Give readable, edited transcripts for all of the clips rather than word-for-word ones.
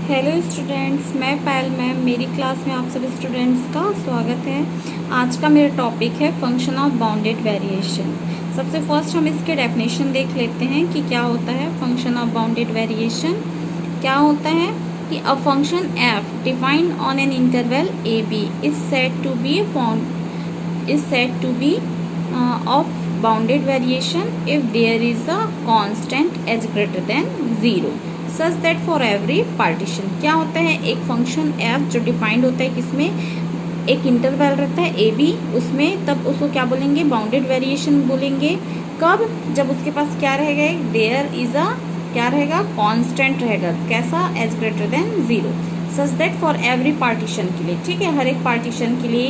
Hello students, मैं पायल ma'am. मेरी class में आप सभी स्टूडेंट्स का स्वागत है। आज का मेरा टॉपिक है फंक्शन ऑफ बाउंडेड वेरिएशन। सबसे फर्स्ट हम इसके डेफिनेशन देख लेते हैं कि क्या होता है फंक्शन ऑफ बाउंडेड वेरिएशन। क्या होता है कि a function f defined on an interval a b is said to be of bounded variation if there is a constant as greater than 0 such that for every partition. क्या होता है, एक function F जो defined होता है किसमें, एक interval रहता है ए बी, उसमें तब उसको क्या बोलेंगे, बाउंडेड वेरिएशन बोलेंगे। कब, जब उसके पास क्या रहेगा, देयर इज अ क्या रहेगा, कांस्टेंट रहेगा। कैसा, as greater than 0 such that for every partition के लिए, ठीक है, हर एक पार्टीशन के लिए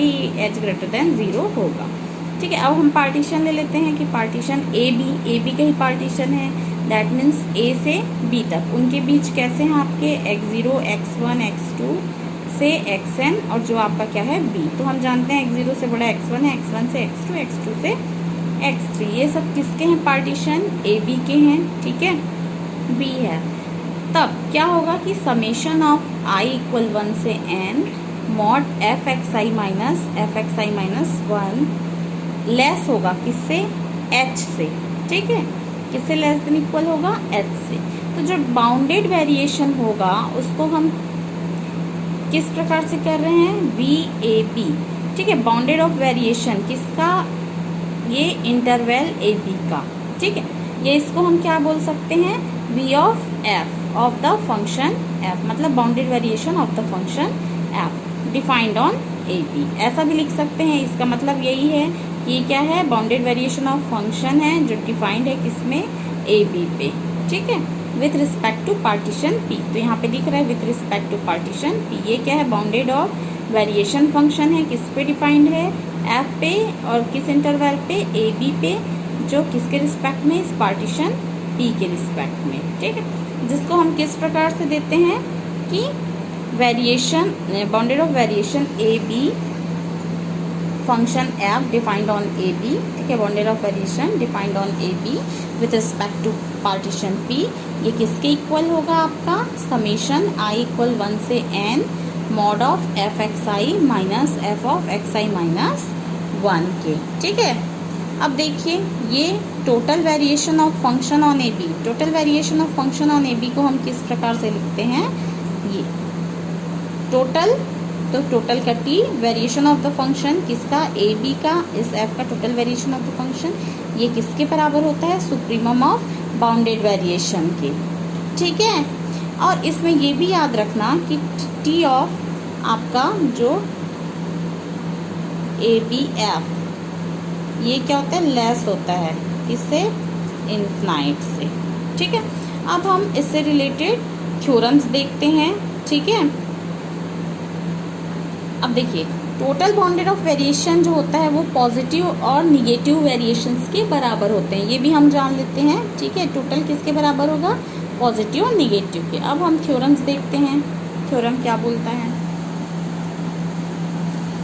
एज ग्रेटर देन 0 होगा। ठीक है, अब हम पार्टीशन ले लेते हैं कि पार्टीशन ए बी का ही पार्टीशन है। दैट मीन्स ए से बी तक, उनके बीच कैसे हैं आपके x0, x1, x2 से xn और जो आपका क्या है b। तो हम जानते हैं x0 से बड़ा x1 है, x1 से x2, x2 से x3। ये सब किसके हैं पार्टीशन, ए बी के हैं। ठीक है, b है। तब क्या होगा कि समेशन ऑफ i इक्वल 1 से n mod fxi minus 1 less होगा किससे, h से। ठीक है, किससे लेस देन इक्वल होगा, h से। तो जो बाउंडेड वेरिएशन होगा उसको हम किस प्रकार से कर रहे हैं, VAB। ठीक है, बाउंडेड ऑफ वेरिएशन किसका, ये इंटरवल AB का। ठीक है, ये इसको हम क्या बोल सकते हैं, V of F of the function F, मतलब bounded variation of the function F defined on AB। ऐसा भी लिख सकते हैं, इसका मतलब यही है ये क्या है, बाउंडेड वेरिएशन ऑफ फंक्शन है जो डिफाइंड है किसमें, ए बी पे। ठीक है, with respect to partition p. तो यहाँ पे दिख रहा है with respect to partition p. ये क्या है, बाउंडेड ऑफ वेरिएशन फंक्शन है, किस पे डिफाइंड है, एफ पे, और किस इंटरवल पे, ए बी पे, जो किसके रिस्पेक्ट में, इस पार्टीशन पी के रिस्पेक्ट में। ठीक है, जिसको हम किस प्रकार से देते हैं कि variation, bounded of variation a b function f defined on A b. ठीक है, bounded of variation defined on A b with respect to partition p। ये किसके इक्वल होगा, आपका समेशन i इक्वल 1 से n mod of f x i minus F of x i minus 1 के। ठीक है, अब देखिए ये total variation of function on A b. Total variation of function on A b को हम किस प्रकार से लिखते हैं, ये टोटल, तो टोटल का t variation of the function किसका, ए बी का, इस f का total variation of the function, ये किसके बराबर होता है, सुप्रीमम ऑफ बाउंडेड वेरिएशन के। ठीक है, और इसमें ये भी याद रखना कि t ऑफ आपका जो ए बी एफ, ये क्या होता है, लेस होता है किससे, इन्फिनाइट से। ठीक है, अब हम इससे रिलेटेड थ्योरम्स देखते हैं। ठीक है, अब देखिए टोटल बाउंडेड ऑफ वेरिएशन जो होता है वो पॉजिटिव और निगेटिव वेरिएशंस के बराबर होते हैं, ये भी हम जान लेते हैं। ठीक है, टोटल किसके बराबर होगा, पॉजिटिव और निगेटिव के। अब हम थ्योरम्स देखते हैं, थ्योरम क्या बोलता है,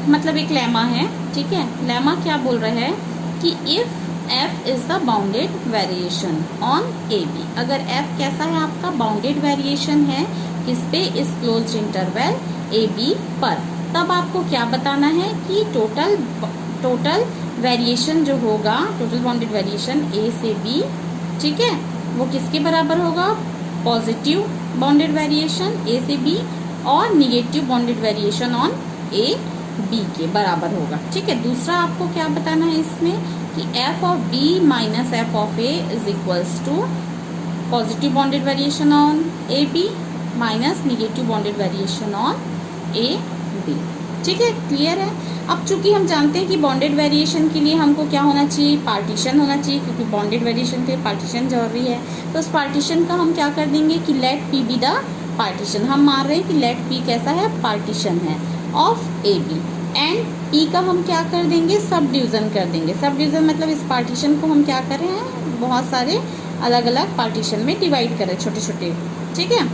मतलब एक लेमा है। ठीक है, लेमा क्या बोल रहा है कि if f is the bounded variation on A b, अगर f कैसा है आपका, बाउंडेड वेरिएशन है किस पे, इस क्लोज्ड इंटरवल ए बी पर, तब आपको क्या बताना है कि टोटल वेरिएशन जो होगा, टोटल बाउंडेड वेरिएशन ए से बी, ठीक है, वो किसके बराबर होगा, पॉजिटिव बाउंडेड वेरिएशन ए से बी और negative bounded variation on A b के बराबर होगा। ठीक है, दूसरा आपको क्या बताना है इसमें कि f of B minus F of a is equals to positive bounded variation on A b minus negative bounded variation on A b. ठीक है, क्लियर है। अब चूंकि हम जानते हैं कि बाउंडेड वेरिएशन के लिए हमको क्या होना चाहिए, पार्टीशन होना चाहिए, क्योंकि बाउंडेड वेरिएशन के लिए पार्टीशन जरूरी है। तो उस पार्टीशन का हम क्या कर देंगे कि let p be the partition. हम मान रहे हैं कि लेट पी कैसा है, पार्टीशन है of a b, and p का हम क्या कर देंगे, सब डिवीजन कर देंगे। सब डिवीजन मतलब इस पार्टीशन को हम क्या कर रहे हैं, बहुत सारे अलग अलग पार्टीशन में डिवाइड कर रहे हैं, छोटे छोटे। ठीक है,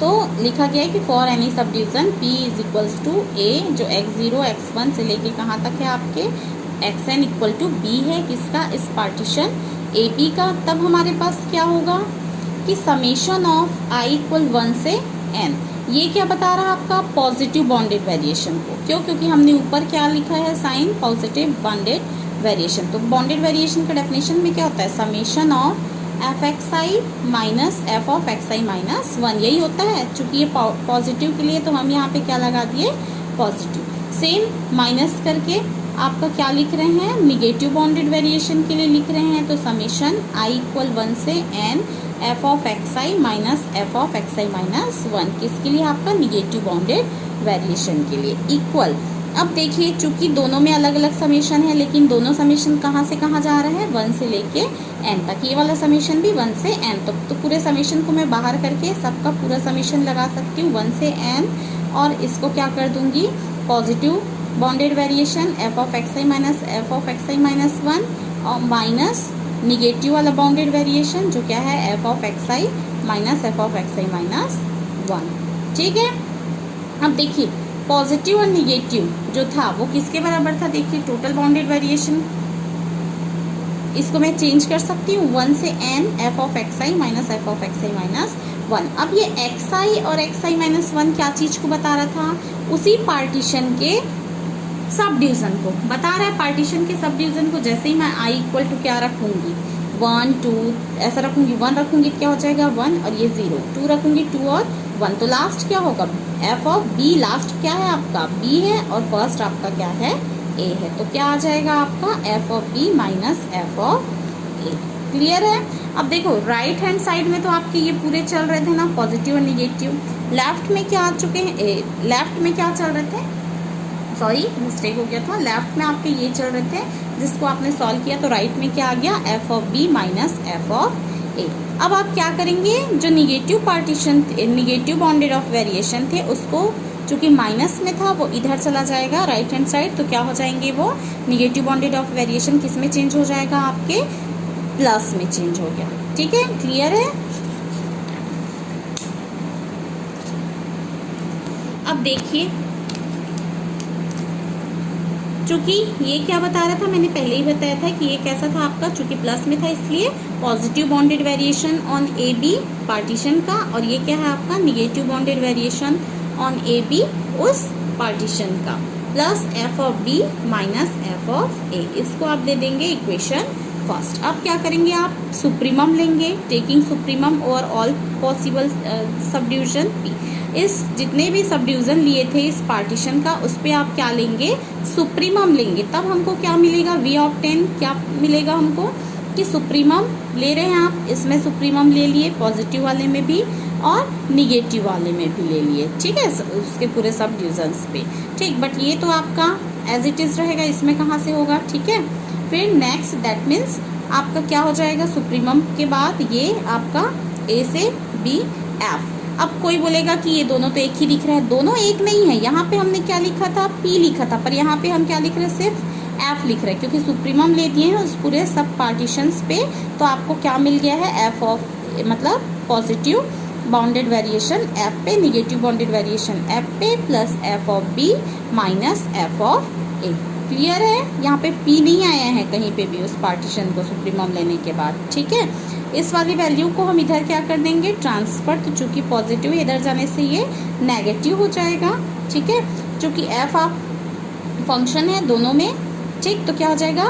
तो लिखा गया है कि for any subdivision p is equals to a, जो x0 x1 से लेके कहाँ तक है आपके xn इक्वल टू b है किसका, इस पार्टीशन ए बी का। तब हमारे पास क्या होगा कि समेशन ऑफ आई इक्वल 1 से n, ये क्या बता रहा है आपका पॉजिटिव बाउंडेड वेरिएशन को। क्यों? क्योंकि हमने ऊपर क्या लिखा है साइन पॉजिटिव बाउंडेड वेरिएशन। तो बाउंडेड वेरिएशन का डेफिनेशन में क्या होता है summation of f x i minus F of x i minus 1, यही होता है। चूंकि ये पॉजिटिव के लिए तो हम यहाँ पे क्या लगा दिए पॉजिटिव। सेम माइनस करके आपका क्या लिख रहे हैं निगेटिव बाउंडेड वेरिएशन के लिए लिख रहे हैं। तो समेशन आई इक्वल 1 से n F of x i minus F of x i minus 1, किसके लिए आपका निगेटिव बाउंडेड वेरिएशन के लिए इक्वल। अब देखिए चूंकि दोनों में अलग अलग समेशन है, लेकिन दोनों समेशन कहाँ से कहाँ जा रहे हैं 1 से लेके n तक। ये वाला समेशन भी 1 से n तक, तो पूरे समेशन को मैं बाहर करके सबका पूरा समेशन लगा सकती हूँ 1 से n, और इसको क्या कर दूंगी positive bounded variation F of x i minus F of x i minus 1 और माइनस निगेटिव वाला बाउंडेड वेरिएशन जो क्या है f of x i minus F of x i minus 1। ठीक है, अब देखिए पॉजिटिव और निगेटिव जो था वो किसके बराबर था। देखिए टोटल बाउंडेड वेरिएशन, इसको मैं चेंज कर सकती हूँ 1 से n F of x i minus F of x i minus 1। अब ये एक्स आई और एक्स आई माइनस 1 क्या चीज को बता रहा था, उसी पार्टीशन के सब डिवीजन को बता रहा है। पार्टीशन के सब डिवीजन को जैसे ही मैं आई इक्वल टू क्या रखूंगी 1 2 ऐसा रखूंगी, 1 रखूंगी क्या हो जाएगा 1 और ये 0, 2 रखूंगी 2 और 1, तो लास्ट क्या होगा एफ ऑफ बी। लास्ट क्या है आपका बी है और फर्स्ट आपका क्या है ए है, तो क्या आ जाएगा आपका F of B minus F of a. Clear है। अब देखो राइट हैंड साइड में तो आपके ये पूरे चल रहे थे ना पॉजिटिव और निगेटिव, लेफ्ट में क्या आ चुके हैं लेफ्ट में क्या चल रहे थे, सॉरी मिस्टेक हो गया था, लेफ्ट में आपके ये चल रहे थे जिसको आपने सॉल्व किया, तो राइट में क्या आ गया F of B minus F of A. अब आप क्या करेंगे जो negative partition negative bounded of variation थे उसको चूंकि माइनस में था वो इधर चला जाएगा राइट हैंड साइड, तो क्या हो जाएंगे वो निगेटिव बाउंडेड ऑफ वेरिएशन किस में चेंज हो जाएगा आपके प्लस में चेंज हो गया। ठीक है, क्लियर है। अब देखिए चूंकि ये क्या बता रहा था, मैंने पहले ही बताया था कि ये कैसा था आपका, चूंकि प्लस में था इसलिए positive bounded variation on A B partition का, और ये क्या है आपका negative bounded variation on A B उस पार्टीशन का, plus F of B minus F of A. इसको आप दे देंगे इक्वेशन फर्स्ट। अब क्या करेंगे आप सुप्रीमम लेंगे, taking supremum over all possible sub division P. इस जितने भी सब डिवीजन लिए थे इस पार्टीशन का उस पे आप क्या लेंगे सुप्रीमम लेंगे, तब हमको क्या मिलेगा वी ऑफ 10 क्या मिलेगा हमको कि सुप्रीमम ले रहे हैं आप, इसमें सुप्रीमम ले लिए पॉजिटिव वाले में भी और निगेटिव वाले में भी ले लिए। ठीक है, उसके पूरे सब डिविजन्स पे। ठीक, बट ये तो आपका एज इट इज रहेगा, इसमें कहाँ से होगा। ठीक है, फिर नेक्स्ट दैट मीन्स आपका क्या हो जाएगा सुप्रीमम के बाद ये आपका ए से बी एफ। अब कोई बोलेगा कि ये दोनों तो एक ही दिख रहा है, दोनों एक नहीं है। यहाँ पे हमने क्या लिखा था पी लिखा था, पर यहाँ पे हम क्या लिख रहे हैं सिर्फ एफ लिख रहे हैं, क्योंकि सुप्रीमम ले दिए हैं उस पूरे सब पार्टीशंस पे। तो आपको क्या मिल गया है एफ ऑफ मतलब पॉजिटिव बाउंडेड वेरिएशन एफ पे, निगेटिव बाउंडेड वेरिएशन एफ पे, plus F of B minus F of a. Clear है, यहाँ पे पी नहीं आया है कहीं पे भी उस पार्टीशन को सुप्रीमम लेने के बाद। ठीक है, इस वाली वैल्यू को हम इधर क्या कर देंगे ट्रांसफर, तो चूंकि पॉजिटिव इधर जाने से ये नेगेटिव हो जाएगा। ठीक है, चूंकि एफ ऑफ फंक्शन है दोनों में। ठीक, तो क्या हो जाएगा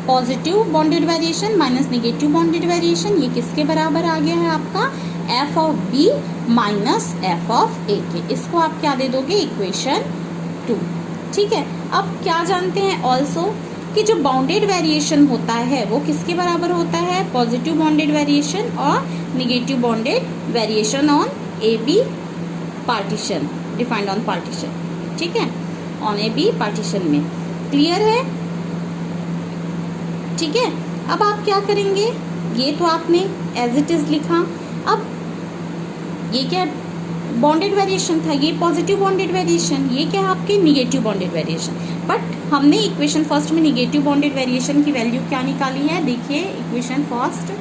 positive bounded variation minus negative bounded variation, ये किसके बराबर आ गया है आपका F of B minus F of A के। इसको आप क्या दे दोगे इक्वेशन 2। ठीक है, अब क्या जानते हैं ऑल्सो कि जो बाउंडेड वेरिएशन होता है वो किसके बराबर होता है पॉजिटिव बाउंडेड वेरिएशन और negative bounded variation on A B partition defined on partition. ठीक है, ऑन ए बी पार्टीशन में। क्लियर है। ठीक है, अब आप क्या करेंगे, ये तो आपने एज इट इज लिखा। अब ये क्या बाउंडेड वेरिएशन था, ये पॉजिटिव बाउंडेड वेरिएशन, ये क्या है आपके निगेटिव बाउंडेड वेरिएशन। बट हमने इक्वेशन फर्स्ट में निगेटिव बाउंडेड वेरिएशन की वैल्यू क्या निकाली है, देखिए equation first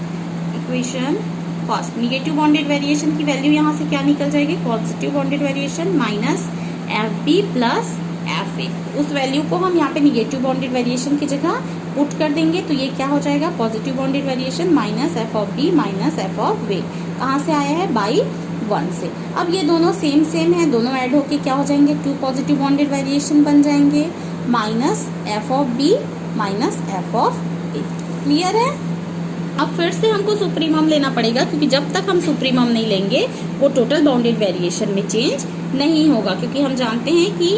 negative bounded variation की वैल्यू यहाँ से क्या निकल जाएगी positive bounded variation minus f b plus f a. उस वैल्यू को हम यहाँ पे निगेटिव बाउंडेड वेरिएशन की जगह पुट कर देंगे, तो ये क्या हो जाएगा positive bounded variation minus F of B minus F of A. कहाँ से आया है, बाई 1 से। अब ये दोनों सेम सेम है, दोनों ऐड होके क्या हो जाएंगे, 2 पॉजिटिव बॉन्डेड वेरिएशन बन जाएंगे, minus F of B minus F of a. Clear है। अब फिर से हमको सुप्रीमम लेना पड़ेगा, क्योंकि जब तक हम सुप्रीमम नहीं लेंगे वो टोटल बाउंडेड वेरिएशन में चेंज नहीं होगा, क्योंकि हम जानते हैं कि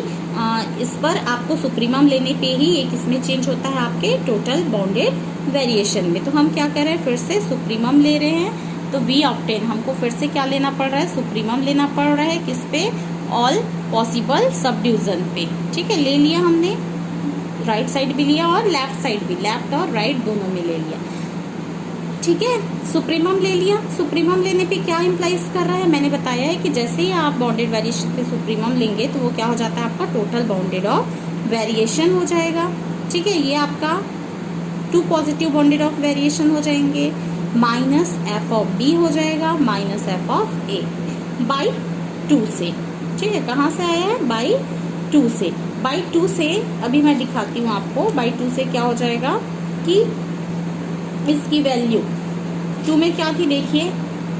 इस पर आपको सुप्रीमम लेने पे ही एक इसमें चेंज होता है आपके टोटल बाउंडेड वेरिएशन में। तो हम क्या कर रहे हैं, फिर से सुप्रीमम ले रहे हैं। तो वी ऑब्टेन हमको फिर से क्या लेना पड़ रहा है, सुप्रीमम लेना पड़ रहा है, किस पे, ऑल पॉसिबल सब डिवीजन पे। ठीक है, ले लिया हमने, राइट साइड भी लिया और लेफ्ट साइड भी, लेफ्ट और राइट दोनों में ले लिया। ठीक है, सुप्रीमम ले लिया। सुप्रीमम लेने पे क्या इम्प्लाइज कर रहा है, मैंने बताया है कि जैसे ही आप बाउंडेड वेरिएशन पे सुप्रीमम लेंगे तो वो क्या हो जाता है, आपका टोटल बाउंडेड ऑफ वेरिएशन हो जाएगा। ठीक है, ये आपका 2 पॉजिटिव बाउंडेड ऑफ वेरिएशन हो जाएंगे, माइनस एफ ऑफ बी हो जाएगा minus F of A by 2 से। ठीक है, कहाँ से आया है, बाई 2 से। बाई 2 से अभी मैं दिखाती हूँ आपको, बाई 2 से क्या हो जाएगा कि इसकी वैल्यू 2 में क्या थी, देखिए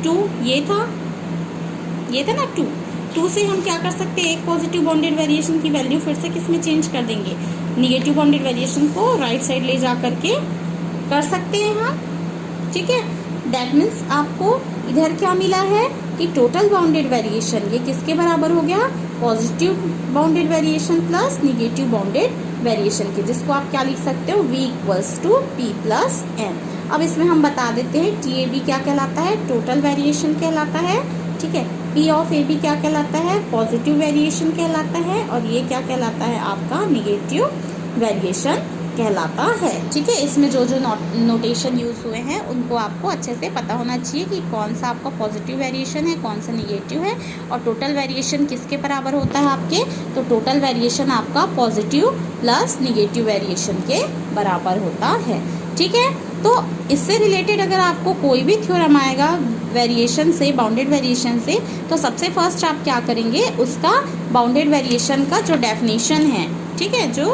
2 ये था ना 2 से हम क्या कर सकते हैं, एक पॉजिटिव बाउंडेड वेरिएशन की वैल्यू फिर से किस में चेंज कर देंगे, निगेटिव बाउंडेड वेरिएशन को राइट साइड ले जा करके कर सकते हैं हम। ठीक है, दैट मीन्स आपको इधर क्या मिला है कि टोटल बाउंडेड वेरिएशन ये किसके बराबर हो गया, positive bounded variation plus negative bounded variation के, जिसको आप क्या लिख सकते हो, v equals to p plus n. अब इसमें हम बता देते हैं टी ए बी क्या कहलाता है, टोटल वेरिएशन कहलाता है। ठीक है, पी ऑफ ए बी क्या कहलाता है, पॉजिटिव वेरिएशन कहलाता है, और ये क्या कहलाता है, आपका निगेटिव वेरिएशन कहलाता है। ठीक है, इसमें जो जो नोटेशन यूज हुए हैं उनको आपको अच्छे से पता होना चाहिए कि कौन सा आपका पॉजिटिव वेरिएशन है, कौन सा निगेटिव है, और टोटल वेरिएशन किसके बराबर होता है आपके, तो टोटल वेरिएशन आपका पॉजिटिव प्लस निगेटिव वेरिएशन के बराबर होता है। ठीक है, तो इससे रिलेटेड अगर आपको कोई भी थ्योरम आएगा वेरिएशन से, बाउंडेड वेरिएशन से, तो सबसे फर्स्ट आप क्या करेंगे, उसका बाउंडेड वेरिएशन का जो डेफिनेशन है, ठीक है, जो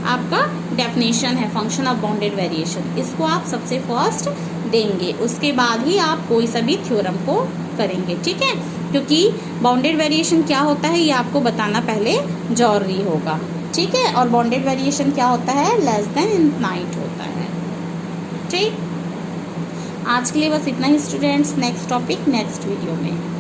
आपका डेफिनेशन है फंक्शन ऑफ बाउंडेड वेरिएशन, इसको आप सबसे फर्स्ट देंगे, उसके बाद ही आप कोई सा भी थ्योरम को करेंगे। ठीक है, क्योंकि बाउंडेड वेरिएशन क्या होता है ये आपको बताना पहले जरूरी होगा। ठीक है, और बाउंडेड वेरिएशन क्या होता है, लेस देन इनफाइनाइट होता है। ठीक, आज के लिए बस इतना ही students, next topic next video में।